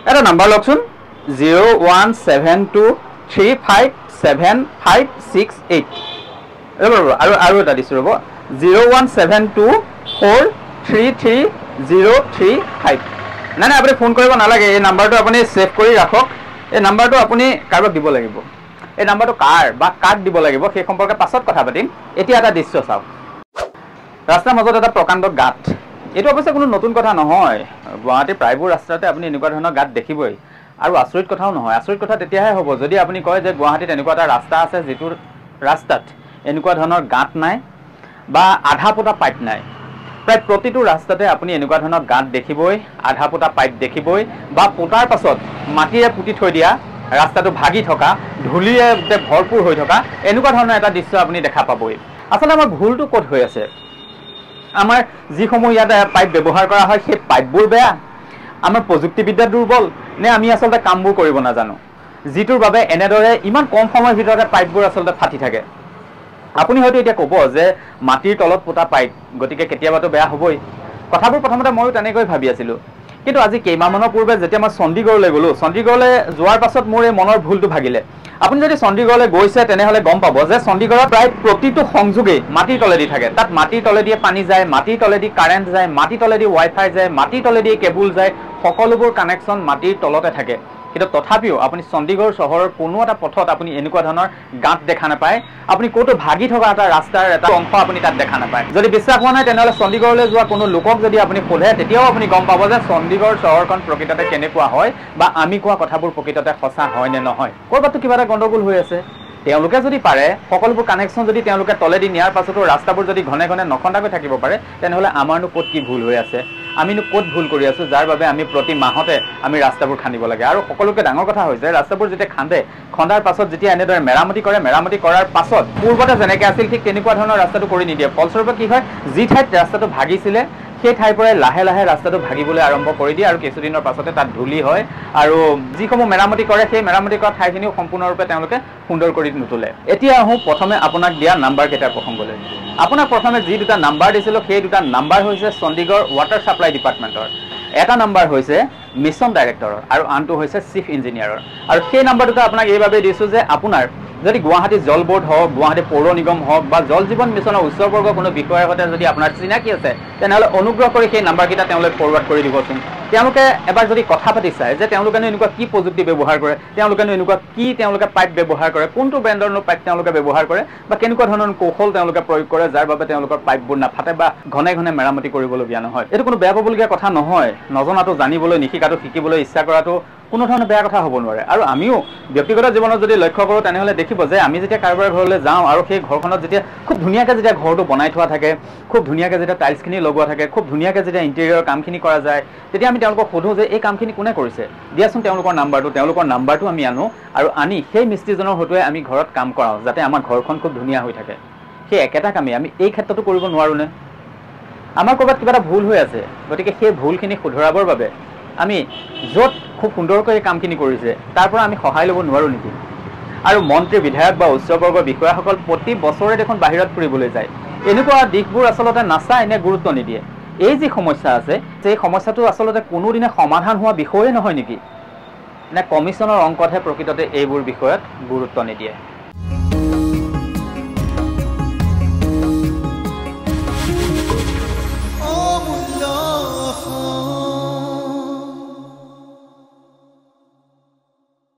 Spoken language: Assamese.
এটা নাম্বাৰ লওকচোন 017235756 আৰু এটা দিছোঁ ৰ'ব 01724330335 নাই আপুনি ফোন কৰিব নালাগে এই নাম্বাৰটো আপুনি ছেভ কৰি ৰাখক এই নাম্বাৰটো আপুনি কাৰোবাক দিব লাগিব এই নাম্বাৰটো কাৰ বা কাক দিব লাগিব সেই সম্পৰ্কে পাছত কথা পাতিম এতিয়া এটা দৃশ্য চাওক ৰাস্তাৰ মাজত এটা প্ৰকাণ্ড গাঁত এইটো অৱশ্যে কোনো নতুন কথা নহয় গুৱাহাটীৰ প্ৰায়বোৰ ৰাস্তাতে আপুনি এনেকুৱা ধৰণৰ গাঁত দেখিবই আৰু আচৰিত কথাও নহয় আচৰিত কথা তেতিয়াহে হ'ব যদি আপুনি কয় যে গুৱাহাটীত এনেকুৱা এটা ৰাস্তা আছে যিটো ৰাস্তাত এনেকুৱা ধৰণৰ গাঁত নাই বা আধা পোটা পাইপ নাই প্ৰায় প্ৰতিটো ৰাস্তাতে আপুনি এনেকুৱা ধৰণৰ গাঁত দেখিবই আধা পোটা পাইপ দেখিবই বা পোটাৰ পাছত মাটিৰে পুতি থৈ দিয়া ৰাস্তাটো ভাগি থকা ধূলিৰে ভৰপূৰ হৈ থকা এনেকুৱা ধৰণৰ এটা দৃশ্য আপুনি দেখা পাবই আচলতে আমাৰ ভুলটো ক'ত হৈ আছে আমাৰ যিসমূহ ইয়াত পাইপ ব্যৱহাৰ কৰা হয় সেই পাইপবোৰ বেয়া আমাৰ প্ৰযুক্তিবিদ্যা দুৰ্বল নে আমি আচলতে কামবোৰ কৰিব নাজানো যিটোৰ বাবে এনেদৰে ইমান কম সময়ৰ ভিতৰতে পাইপবোৰ আচলতে ফাটি থাকে আপুনি হয়তো এতিয়া ক'ব যে মাটিৰ তলত পোতা পাইপ গতিকে কেতিয়াবাতো বেয়া হ'বই কথাবোৰ প্ৰথমতে ময়ো তেনেকৈ ভাবি আছিলোঁ কিন্তু আজি কেইমাহমানৰ পূৰ্বে যেতিয়া মই চণ্ডীগড়লৈ গ'লোঁ চণ্ডীগড়লৈ যোৱাৰ পাছত মোৰ এই মনৰ ভুলটো ভাগিলে আপুনি যদি চণ্ডীগড়লৈ গৈছে তেনেহ'লে গম পাব যে চণ্ডীগড়ত প্ৰায় প্ৰতিটো সংযোগেই মাটিৰ তলেদি থাকে তাত মাটিৰ তলেদি পানী যায় মাটিৰ তলেদি কাৰেণ্ট যায় মাটিৰ তলেদি ৱাইফাই যায় মাটিৰ তলেদি কেবুল যায় সকলোবোৰ কানেকশ্যন মাটিৰ তলতে থাকে কিন্তু তথাপিও আপুনি চণ্ডীগড় চহৰৰ কোনো এটা পথত আপুনি এনেকুৱা ধৰণৰ গাঁত দেখা নাপায় আপুনি ক'তো ভাগি থকা এটা ৰাস্তাৰ এটা অংশ আপুনি তাত দেখা নাপায় যদি বিশ্বাস হোৱা নাই তেনেহ'লে চণ্ডীগড়লৈ যোৱা কোনো লোকক যদি আপুনি সোধে তেতিয়াও আপুনি গম পাব যে চণ্ডীগড় চহৰখন প্ৰকৃততে কেনেকুৱা হয় বা আমি কোৱা কথাবোৰ প্ৰকৃততে সঁচা হয় নে নহয় ক'ৰবাতো কিবা এটা গণ্ডগোল হৈ আছে তেওঁলোকে যদি পাৰে সকলোবোৰ কানেকশ্যন যদি তেওঁলোকে তলেদি নিয়াৰ পাছতো ৰাস্তাবোৰ যদি ঘনে ঘনে নখন্দাকৈ থাকিব পাৰে তেনেহ'লে আমাৰনো ক'ত কি ভুল হৈ আছে আমিনো ক'ত ভুল কৰি আছোঁ যাৰ বাবে আমি প্ৰতি মাহতে আমি ৰাস্তাবোৰ খান্দিব লাগে আৰু সকলোকে ডাঙৰ কথা হৈছে ৰাস্তাবোৰ যেতিয়া খন্দাৰ পাছত যেতিয়া এনেদৰে মেৰামতি কৰাৰ পাছত পূৰ্বতে যেনেকৈ আছিল ঠিক তেনেকুৱা ধৰণৰ ৰাস্তাটো কৰি নিদিয়ে ফলস্বৰূপে কি হয় যি ঠাইত ৰাস্তাটো ভাগিছিলে সেই ঠাইৰ পৰাই লাহে লাহে ৰাস্তাটো ভাগিবলৈ আৰম্ভ কৰি দিয়ে আৰু কিছুদিনৰ পাছতে তাত ধূলি হয় আৰু যিসমূহ মেৰামতি কৰে সেই মেৰামতি কৰা ঠাইখিনিও সম্পূৰ্ণৰূপে তেওঁলোকে সুন্দৰ কৰি নুতুলে এতিয়া আহোঁ প্ৰথমে আপোনাক দিয়া নাম্বাৰকেইটাৰ প্ৰসংগলৈ আপোনাক প্ৰথমে যি দুটা নাম্বাৰ দিছিলোঁ সেই দুটা নাম্বাৰ হৈছে চণ্ডীগড় ৱাটাৰ ছাপ্লাই ডিপাৰ্টমেণ্টৰ এটা নাম্বাৰ হৈছে মিছন ডাইৰেক্টৰৰ আৰু আনটো হৈছে চিফ ইঞ্জিনিয়াৰৰ আৰু সেই নাম্বাৰ দুটা আপোনাক এইবাবেই দিছোঁ যে আপোনাৰ যদি গুৱাহাটী জল বোৰ্ড হওক গুৱাহাটী পৌৰ নিগম হওক বা জল জীৱন মিছনৰ উচ্চবৰ্গৰ কোনো বিষয়ৰ সৈতে যদি আপোনাৰ চিনাকি আছে তেনেহ'লে অনুগ্ৰহ কৰি সেই নাম্বাৰকেইটা তেওঁলোকে ফৰৱাৰ্ড কৰি দিবচোন তেওঁলোকে এবাৰ যদি কথা পাতি চায় যে তেওঁলোকেনো এনেকুৱা কি প্ৰযুক্তি ব্যৱহাৰ কৰে তেওঁলোকেনো এনেকুৱা কি তেওঁলোকে পাইপ ব্যৱহাৰ কৰে কোনটো ব্ৰেণ্ডৰনো পাইপ তেওঁলোকে ব্যৱহাৰ কৰে বা কেনেকুৱা ধৰণৰ কৌশল তেওঁলোকে প্ৰয়োগ কৰে যাৰ বাবে তেওঁলোকৰ পাইপবোৰ নাফাটে বা ঘনে ঘনে মেৰামতি কৰিবলগীয়া নহয় এইটো কোনো বেয়া পাবলগীয়া কথা নহয় নজনাটো জানিবলৈ নিশিকাটো শিকিবলৈ ইচ্ছা কৰাটো কোনো ধৰণৰ বেয়া কথা হ'ব নোৱাৰে আৰু আমিও ব্যক্তিগত জীৱনত যদি লক্ষ্য কৰোঁ তেনেহ'লে দেখিব যে আমি যেতিয়া কাৰোবাৰ ঘৰলৈ যাওঁ আৰু সেই ঘৰখনত যেতিয়া খুব ধুনীয়াকৈ যেতিয়া ঘৰটো বনাই থোৱা থাকে খুব ধুনীয়াকৈ যেতিয়া টাইলছখিনি লগোৱা থাকে খুব ধুনীয়াকৈ যেতিয়া ইণ্টেৰিয়ৰ কামখিনি কৰা যায় তেতিয়া আমি তেওঁলোকক সোধোঁ যে এই কামখিনি কোনে কৰিছে দিয়াচোন তেওঁলোকৰ নাম্বাৰটো আমি আনো আৰু আনি সেই মিস্ত্ৰীজনৰ হতুৱাই আমি ঘৰত কাম কৰাওঁ যাতে আমাৰ ঘৰখন খুব ধুনীয়া হৈ থাকে সেই একেটা কামেই আমি এই ক্ষেত্ৰতো কৰিব নোৱাৰোঁনে আমাৰ ক'ৰবাত কিবা এটা ভুল হৈ আছে গতিকে সেই ভুলখিনি শুধৰাবৰ বাবে আমি য'ত খুব সুন্দৰকৈ কামখিনি কৰিছে তাৰ পৰা আমি সহায় ল'ব নোৱাৰোঁ নেকি আৰু মন্ত্ৰী বিধায়ক বা উচ্চবৰ্গৰ বিষয়াসকল প্ৰতি বছৰে দেখোন বাহিৰত ফুৰিবলৈ যায় এনেকুৱা দিশবোৰ আচলতে নাচায় নে গুৰুত্ব নিদিয়ে এই যি সমস্যা আছে সেই সমস্যাটো আচলতে কোনোদিনে সমাধান হোৱা বিষয়ে নহয় নেকি নে কমিশ্যনৰ অংকতহে প্ৰকৃততে এইবোৰ বিষয়ত গুৰুত্ব নিদিয়ে